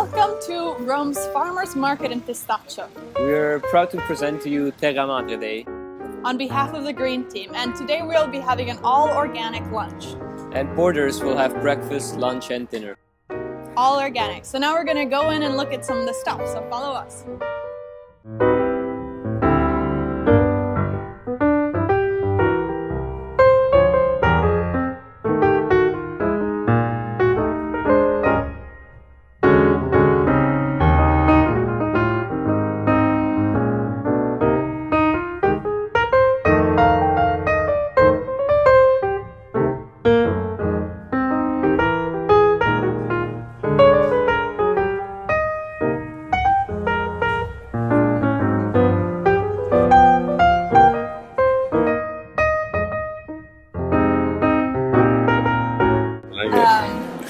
Welcome to Rome's Farmers Market in Pistaccio. We are proud to present to you Terra Madre Day. On behalf of the Green Team, and today we'll be having an all-organic lunch. And boarders will have breakfast, lunch and dinner. All organic. So now we're going to go in and look at some of the stuff, so follow us.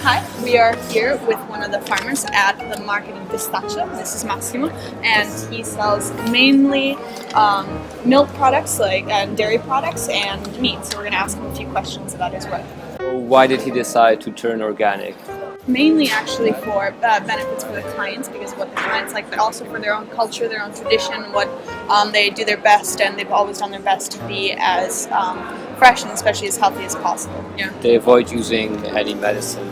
Hi, we are here with one of the farmers at the market in Pistaccio. This is Massimo, and he sells mainly milk products like dairy products and meat. So we're going to ask him a few questions about his work. Why did he decide to turn organic? Mainly actually for benefits for the clients, because of what the clients like, but also for their own culture, their own tradition, what they do their best, and they've always done their best to be as fresh and especially as healthy as possible. Yeah. They avoid using any medicine.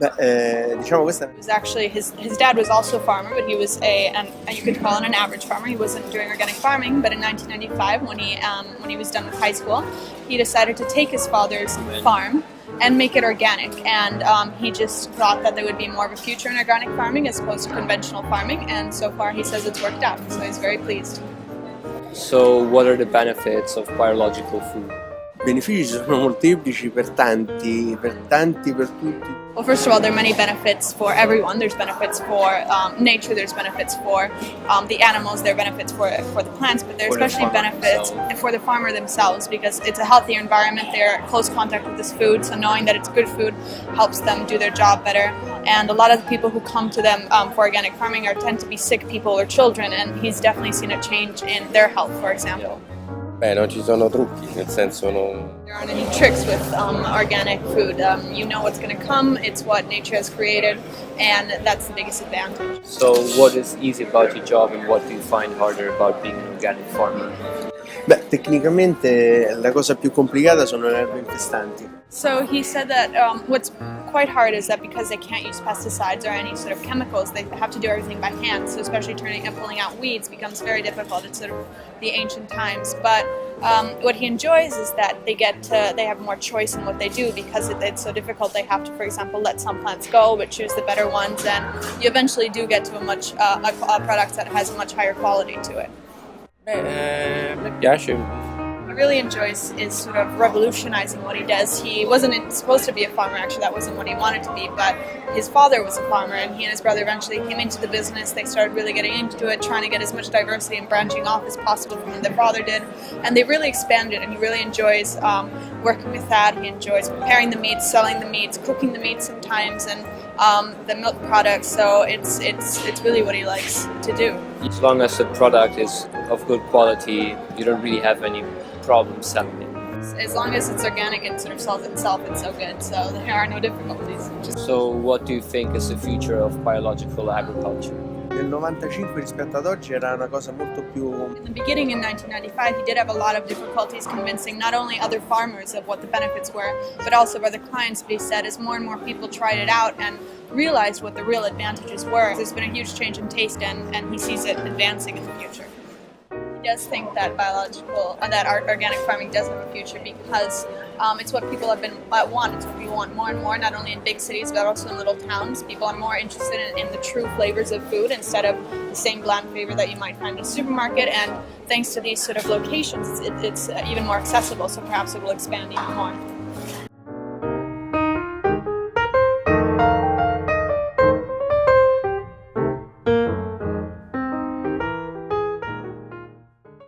It was actually his dad was also a farmer, but he was you could call it an average farmer. He wasn't doing organic farming, but in 1995, when he was done with high school, he decided to take his father's farm and make it organic, and he just thought that there would be more of a future in organic farming as opposed to conventional farming, and so far he says it's worked out, so he's very pleased. So what are the benefits of biological food? I benefici sono molteplici per tutti. Well, first of all, there are many benefits for everyone. There's benefits for nature, there's benefits for the animals, there are benefits for the plants, but there are especially benefits for the farmer themselves, because it's a healthier environment, they're in close contact with this food, so knowing that it's good food helps them do their job better. And a lot of the people who come to them for organic farming tend to be sick people or children, and he's definitely seen a change in their health, for example. Non ci sono trucchi, nel senso There aren't any tricks with organic food. You know what's going to come, it's what nature has created, and that's the biggest advantage. So what is easy about your job and what do you find harder about being an organic farmer? Tecnicamente la cosa più complicata sono le erbe infestanti. So he said that what's quite hard is that because they can't use pesticides or any sort of chemicals, they have to do everything by hand. So especially turning and pulling out weeds becomes very difficult. It's sort of the ancient times. But what he enjoys is that they have more choice in what they do, because it's so difficult. They have to, for example, let some plants go, but choose the better ones, and you eventually do get to a product that has a much higher quality to it. Mi piace. He really enjoys is sort of revolutionizing what he does. He wasn't supposed to be a farmer, actually that wasn't what he wanted to be, but his father was a farmer, and he and his brother eventually came into the business. They started really getting into it, trying to get as much diversity and branching off as possible from what their father did, and they really expanded, and he really enjoys working with that. He enjoys preparing the meats, selling the meats, cooking the meats sometimes, and the milk products, so it's really what he likes to do. As long as the product is of good quality, you don't really have any problem selling it. As long as it's organic and sort of sells itself, it's so good, so there are no difficulties. So what do you think is the future of biological agriculture? Nel 95 rispetto ad oggi era una cosa molto più... In the beginning, in 1995, he did have a lot of difficulties convincing not only other farmers of what the benefits were, but also other clients. But he said as more and more people tried it out and realized what the real advantages were, there's been a huge change in taste, and he sees it advancing in the future. He does think that organic farming does have a future, because it's what people have been want. It's what we want more and more, not only in big cities but also in little towns. People are more interested in the true flavors of food instead of the same bland flavor that you might find in a supermarket. And thanks to these sort of locations, it's even more accessible. So perhaps it will expand even more.